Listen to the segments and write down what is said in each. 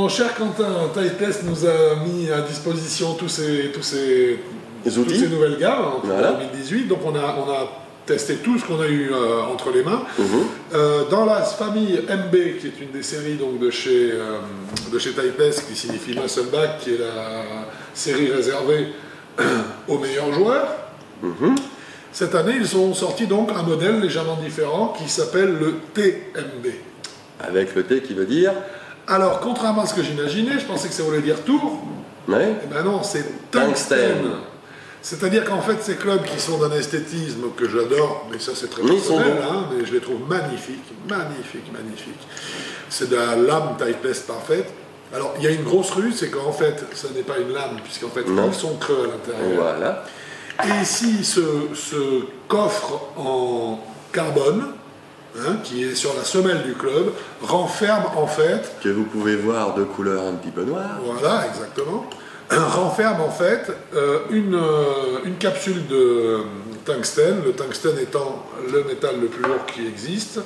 mon cher Quentin, Typeless nous a mis à disposition toutes ces nouvelles gammes en 2018. Donc on a testé tout ce qu'on a eu entre les mains. Dans la famille MB, qui est une des séries donc, de chez Typeless, qui signifie Muscleback, qui est la série réservée aux meilleurs joueurs, cette année ils ont sorti donc un modèle légèrement différent qui s'appelle le TMB. Avec le T qui veut dire? Alors, contrairement à ce que j'imaginais, je pensais que ça voulait dire tour. Ouais. Eh ben non, c'est tungstène. C'est-à-dire qu'en fait, ces clubs qui sont d'un esthétisme que j'adore, mais ça c'est très personnel, hein, mais je les trouve magnifiques, magnifiques. C'est de la lame Typeless parfaite. Alors, il y a une grosse ruse, c'est qu'en fait, ça n'est pas une lame, puisqu'en fait, ils sont creux à l'intérieur. Voilà. Et ici, ce coffre en carbone, qui est sur la semelle du club, renferme en fait... Que vous pouvez voir de couleur un petit peu noire. Voilà, exactement. Renferme en fait une capsule de tungstène, le tungstène étant le métal le plus lourd qui existe,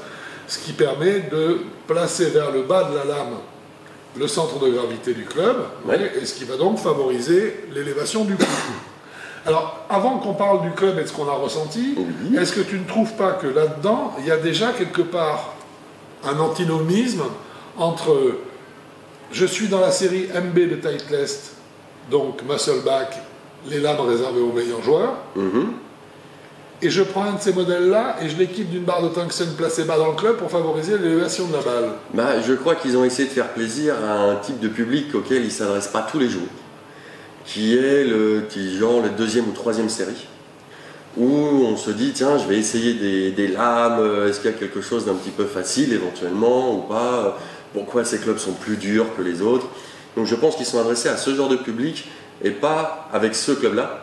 ce qui permet de placer vers le bas de la lame le centre de gravité du club, et ce qui va donc favoriser l'élévation du prix. Alors, avant qu'on parle du club et de ce qu'on a ressenti, est-ce que tu ne trouves pas que là-dedans, il y a déjà quelque part un antinomisme entre je suis dans la série MB de Typeless, donc Muscleback, les lames réservées aux meilleurs joueurs, et je prends un de ces modèles-là et je l'équipe d'une barre de tungstène placée bas dans le club pour favoriser l'élévation de la balle? Je crois qu'ils ont essayé de faire plaisir à un type de public auquel ils ne s'adressent pas tous les jours, qui est genre la deuxième ou troisième série, où on se dit tiens, je vais essayer des lames, est-ce qu'il y a quelque chose d'un petit peu facile éventuellement ou pas, pourquoi ces clubs sont plus durs que les autres. Donc je pense qu'ils sont adressés à ce genre de public et pas avec ce club-là,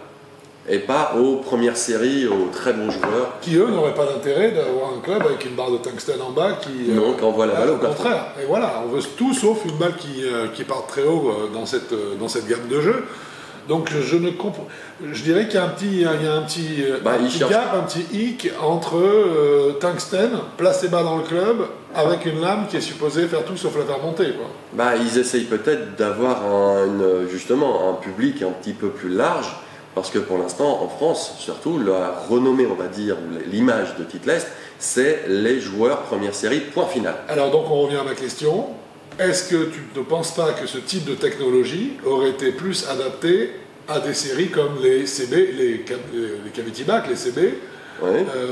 et pas aux premières séries, aux très bons joueurs. Qui eux n'auraient pas d'intérêt d'avoir un club avec une barre de tungstène en bas qui... Non, qui envoie la balle au plafond. Au contraire, et voilà, on veut tout sauf une balle qui part très haut dans cette gamme de jeu. Donc je dirais qu'il y a un petit gap, un petit hic entre tungstène, placé bas dans le club, avec une lame qui est supposée faire tout sauf la faire monter, quoi. Ils essayent peut-être d'avoir justement un public un petit peu plus large, parce que pour l'instant, en France, surtout, la renommée, on va dire, l'image de Typeless, c'est les joueurs première série, point final. Alors donc on revient à ma question. Est-ce que tu ne penses pas que ce type de technologie aurait été plus adapté à des séries comme les CB, les Cavity Back, les CB,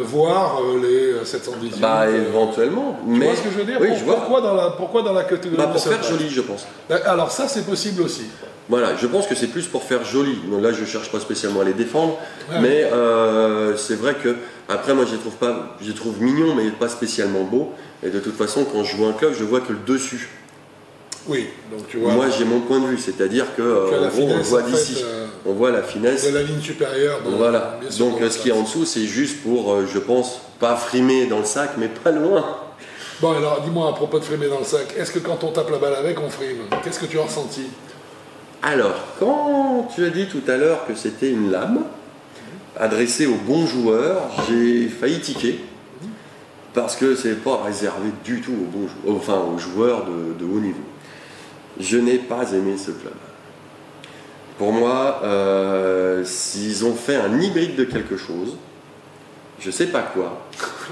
voire les 718 éventuellement. Tu vois ce que je veux dire? Oui, pourquoi dans la catégorie pour faire joli, je pense. Alors ça, c'est possible aussi. Voilà, je pense que c'est plus pour faire joli. Donc là, je ne cherche pas spécialement à les défendre, mais c'est vrai que après, moi, je les trouve mignons, mais pas spécialement beaux. Et de toute façon, quand je joue un club, je vois que le dessus. Oui, donc tu vois. Moi, j'ai mon point de vue, c'est-à-dire que on voit d'ici, on voit la finesse de la ligne supérieure. Voilà. Donc ce qui est en dessous, c'est juste pour, je pense, pas frimer dans le sac, mais pas loin. Bon, alors dis-moi à propos de frimer dans le sac, est-ce que quand on tape la balle avec, on frime? Qu'est-ce que tu as ressenti? Alors, quand tu as dit tout à l'heure que c'était une lame adressée aux bons joueurs, j'ai failli tiquer. Parce que c'est pas réservé du tout aux joueurs de haut niveau. Je n'ai pas aimé ce club. Pour moi, s'ils ont fait un hybride de quelque chose, je sais pas quoi.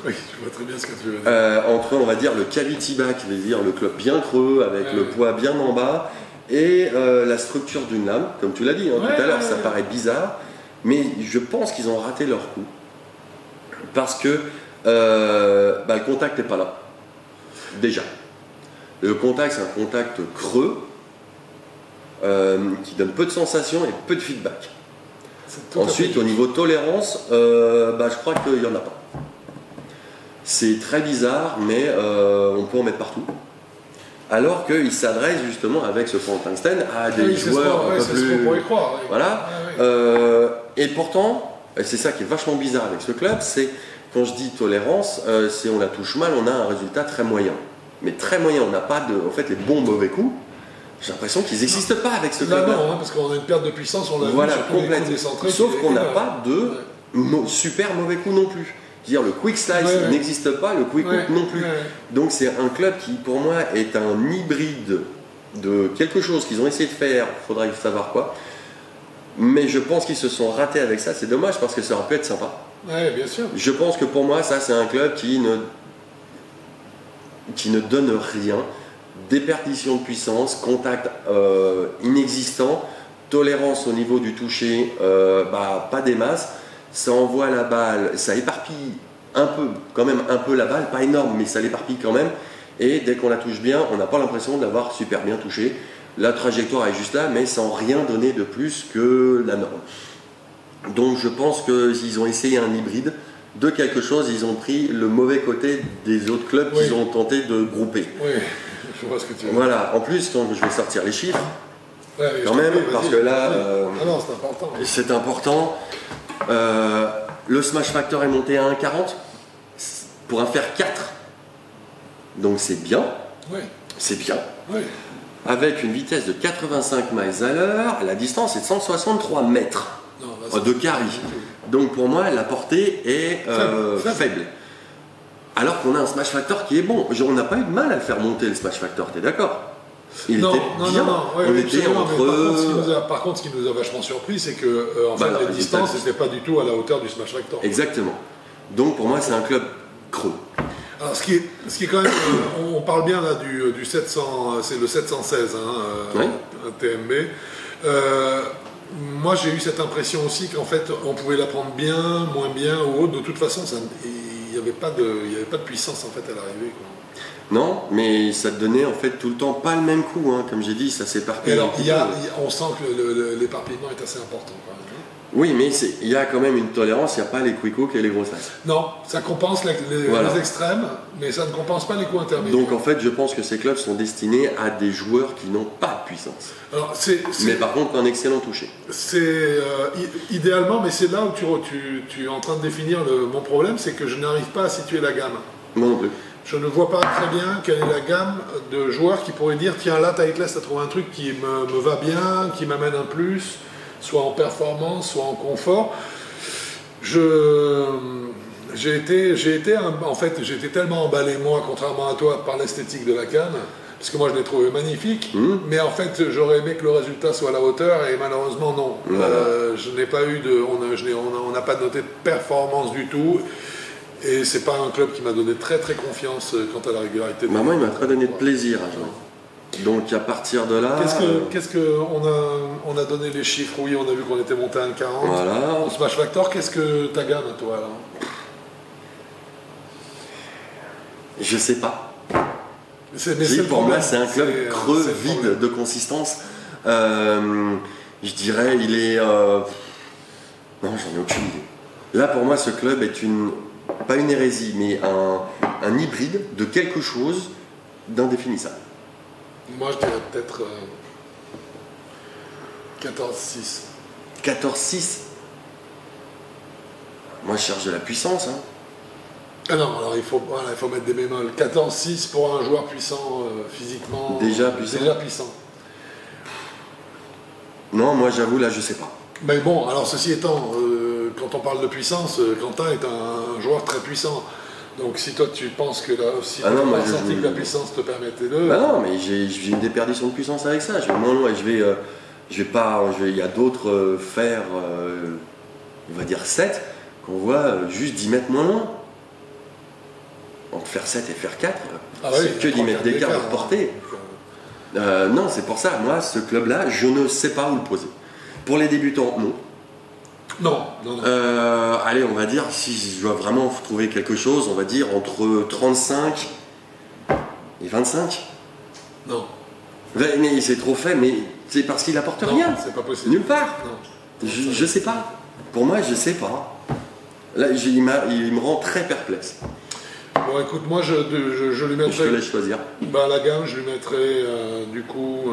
Oui, je vois très bien ce que tu veux dire. Entre, on va dire, le Cavity Back, c'est-à-dire le club bien creux, avec le poids bien en bas, et la structure d'une lame, comme tu l'as dit tout à l'heure, ça paraît bizarre, mais je pense qu'ils ont raté leur coup. Parce que le contact n'est pas là. Déjà. Le contact, c'est un contact creux qui donne peu de sensations et peu de feedback. Ensuite, au niveau tolérance, je crois qu'il n'y en a pas. C'est très bizarre, mais on peut en mettre partout. Alors qu'il s'adresse justement avec ce point tungstène à des joueurs un peu plus... Voilà. Et pourtant, c'est ça qui est vachement bizarre avec ce club, c'est quand je dis tolérance, si on la touche mal, on a un résultat très moyen. Mais très moyen, on n'a pas de... En fait, les bons mauvais coups, j'ai l'impression qu'ils n'existent pas avec ce club. Non, parce qu'on a une perte de puissance, on l'a vu complètement. Sauf qu'on n'a pas de super mauvais coups non plus. Dire le quick slice n'existe pas, le quick hook non plus. Donc c'est un club qui, pour moi, est un hybride de quelque chose qu'ils ont essayé de faire, il faudrait savoir quoi. Mais je pense qu'ils se sont ratés avec ça, c'est dommage parce que ça aurait pu être sympa. Ouais, bien sûr. Je pense que pour moi, ça c'est un club qui ne donne rien, déperdition de puissance, contact inexistant, tolérance au niveau du toucher, pas des masses, ça envoie la balle, ça éparpille un peu, quand même un peu la balle, pas énorme, mais ça l'éparpille quand même, et dès qu'on la touche bien, on n'a pas l'impression de l'avoir super bien touché. La trajectoire est juste là, mais sans rien donner de plus que la norme. Donc je pense qu'ils ont essayé un hybride de quelque chose, ils ont pris le mauvais côté des autres clubs qu'ils ont tenté de grouper. Oui, je vois ce que tu veux dire. Voilà, en plus, quand je vais sortir les chiffres, ouais, quand même, parce que là, ah non, c'est important. C'est important. Le Smash Factor est monté à 1,40 pour un faire 4. Donc c'est bien. Oui. C'est bien. Oui. Avec une vitesse de 85 miles à l'heure, la distance est de 163 mètres de carry. Donc pour moi, la portée est faible. Alors qu'on a un Smash Factor qui est bon. On n'a pas eu de mal à le faire monter, le Smash Factor, t'es d'accord? Il était bien. Ouais, on était entre... Par contre, ce qui nous a vachement surpris, c'est que les distances n'étaient pas du tout à la hauteur du Smash Factor. Exactement. Donc pour moi, c'est un club creux. Alors, ce qui est quand même, on parle bien là du 700, c'est le 716, un TMB. Moi, j'ai eu cette impression aussi qu'en fait, on pouvait la prendre bien, moins bien ou autre. De toute façon, il n'y avait pas de puissance en fait à l'arrivée. Non, mais ça te donnait en fait tout le temps pas le même coup, hein. Comme j'ai dit, ça s'éparpille. Alors, on sent que l'éparpillement est assez important quand même. Oui, mais il y a quand même une tolérance, il n'y a pas les quick hooks et les grosses masses. Non, ça compense les extrêmes, mais ça ne compense pas les coups intermédiaires. Donc en fait, je pense que ces clubs sont destinés à des joueurs qui n'ont pas de puissance. Alors, mais par contre, un excellent toucher. C'est idéalement, mais c'est là où tu es en train de définir mon problème, c'est que je n'arrive pas à situer la gamme. Moi non plus. Je ne vois pas très bien quelle est la gamme de joueurs qui pourraient dire tiens, là, Titleist, tu as trouvé un truc qui me va bien, qui m'amène un plus, soit en performance, soit en confort. J'ai été tellement emballé, moi, contrairement à toi, par l'esthétique de la canne, parce que moi je l'ai trouvé magnifique, mais en fait j'aurais aimé que le résultat soit à la hauteur, et malheureusement non. Je n'ai pas eu on n'a pas noté de performance du tout. Et c'est pas un club qui m'a donné très très confiance quant à la régularité. Moi, il m'a très donné de plaisir à jouer. Donc à partir de là... Qu'est-ce que on a donné les chiffres, oui, on a vu qu'on était monté à 1,40. Voilà. Au Smash Factor, qu'est-ce que ta gamme, toi, alors? Je sais pas. Pour moi, c'est un club creux, vide de consistance. Je dirais, il est... Non, j'en ai aucune idée. Là, pour moi, ce club est pas une hérésie, mais un hybride de quelque chose d'indéfinissable. Moi, je dirais peut-être 14-6. 14-6. Moi, je cherche de la puissance. Hein. Ah non, alors il faut mettre des bémols. 14-6 pour un joueur puissant physiquement. Déjà puissant. Non, moi, j'avoue, là, je sais pas. Mais bon, alors ceci étant, quand on parle de puissance, Quentin est un joueur très puissant. Donc si toi tu penses que si tu as ressenti que la puissance te permettait de... Bah non, mais j'ai une déperdition de puissance avec ça. Je vais moins loin et il y a d'autres fers, on va dire 7, qu'on voit juste 10 mètres moins loin. Entre faire 7 et faire 4, c'est que 10 mètres d'écart de portée. Non, c'est pour ça, moi, ce club-là, je ne sais pas où le poser. Pour les débutants, non. Non. Allez, on va dire, si je dois vraiment trouver quelque chose, on va dire entre 35 et 25. Non. Mais c'est trop fait, mais c'est parce qu'il apporte rien. C'est pas possible. Nulle part. Non. Je sais pas. Pour moi, je sais pas. Là, il me rend très perplexe. Bon, écoute, moi, je lui mettrais... Je te laisse choisir. La gamme, je lui mettrais, du coup...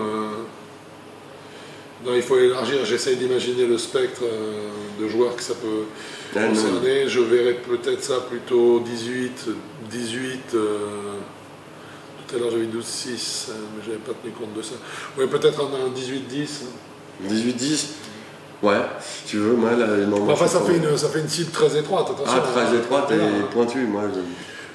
Non, il faut élargir. J'essaye d'imaginer le spectre de joueurs que ça peut concerner. Je verrais peut-être ça plutôt 18. Tout à l'heure j'avais 12-6, mais j'avais pas tenu compte de ça. Oui, peut-être un 18-10. 18-10. Ouais, si tu veux, moi là, non. Enfin, ça fait une cible très étroite. Attention. Très étroite et pointue, moi.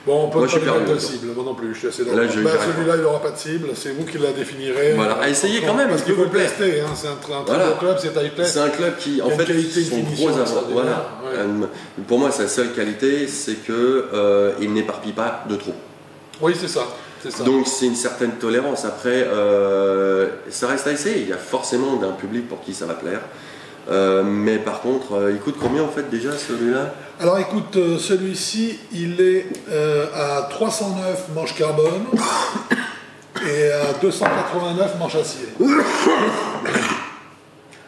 Bon, on peut Moi, pas je suis lui mettre perdu, de cible, moi non plus, je suis assez d'accord. Là, j'y arrive Celui-là, il n'aura pas de cible, c'est vous qui la définirez. Voilà, à essayer quand même, parce qu'il s'il faut vous le plaît. tester, hein. C'est un très Voilà. beau club, c'est Tightless. C'est un club qui, en Il y a fait, une qualité, son une finition gros extraordinaire, voilà. ouais. Pour moi, sa seule qualité, c'est que il n'éparpille pas de trop. Oui, c'est ça. C'est ça. Donc c'est une certaine tolérance. Après, ça reste à essayer. Il y a forcément un public pour qui ça va plaire. Mais par contre, il coûte combien en fait déjà celui-là? Alors écoute, celui-ci, il est à 309 manches carbone et à 289 manches acier.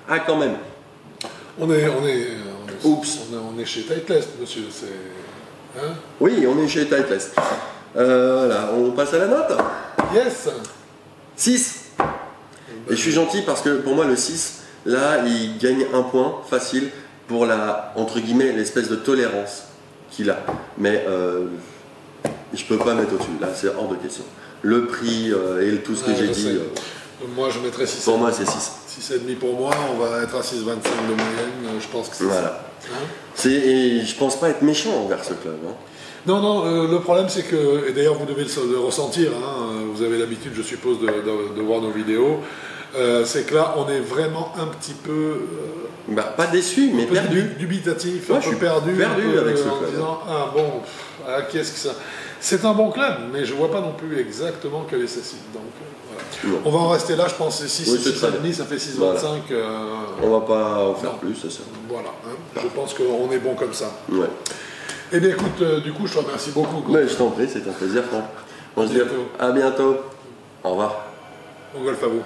Ah quand même. On est chez Tightless, monsieur. Hein? Oui, on est chez Tightless. Voilà, on passe à la note. Yes. 6. Et je suis gentil parce que pour moi le 6, là, il gagne un point facile pour la, entre guillemets, l'espèce de tolérance qu'il a. Mais je peux pas mettre au-dessus, là, c'est hors de question. Le prix et tout ce que j'ai dit. Moi, je mettrais 6. Pour moi, c'est 6. 6,5 pour moi, on va être à 6,25 de moyenne, je pense que c'est voilà. Ça. Hein, et je pense pas être méchant envers ce club. Hein. Non, non, le problème c'est que, et d'ailleurs vous devez le ressentir, hein, vous avez l'habitude je suppose de voir nos vidéos, c'est que là on est vraiment un petit peu... pas déçu, mais perdu. Dubitatif, ouais, un peu perdu avec ce club. En disant, ah bon, qu'est-ce que ça... C'est un bon club, mais je vois pas non plus exactement quelle est sa cible. Donc voilà. On va en rester là, je pense, c'est 6, 6,5, ça fait 6,25. Voilà. On va pas en faire plus, c'est ça. Voilà, hein, je pense qu'on est bon comme ça. Ouais. Eh bien écoute, du coup je te remercie beaucoup. Mais je t'en prie, c'est un plaisir, Franck. On se dit à bientôt. Au revoir. Bon golf à vous.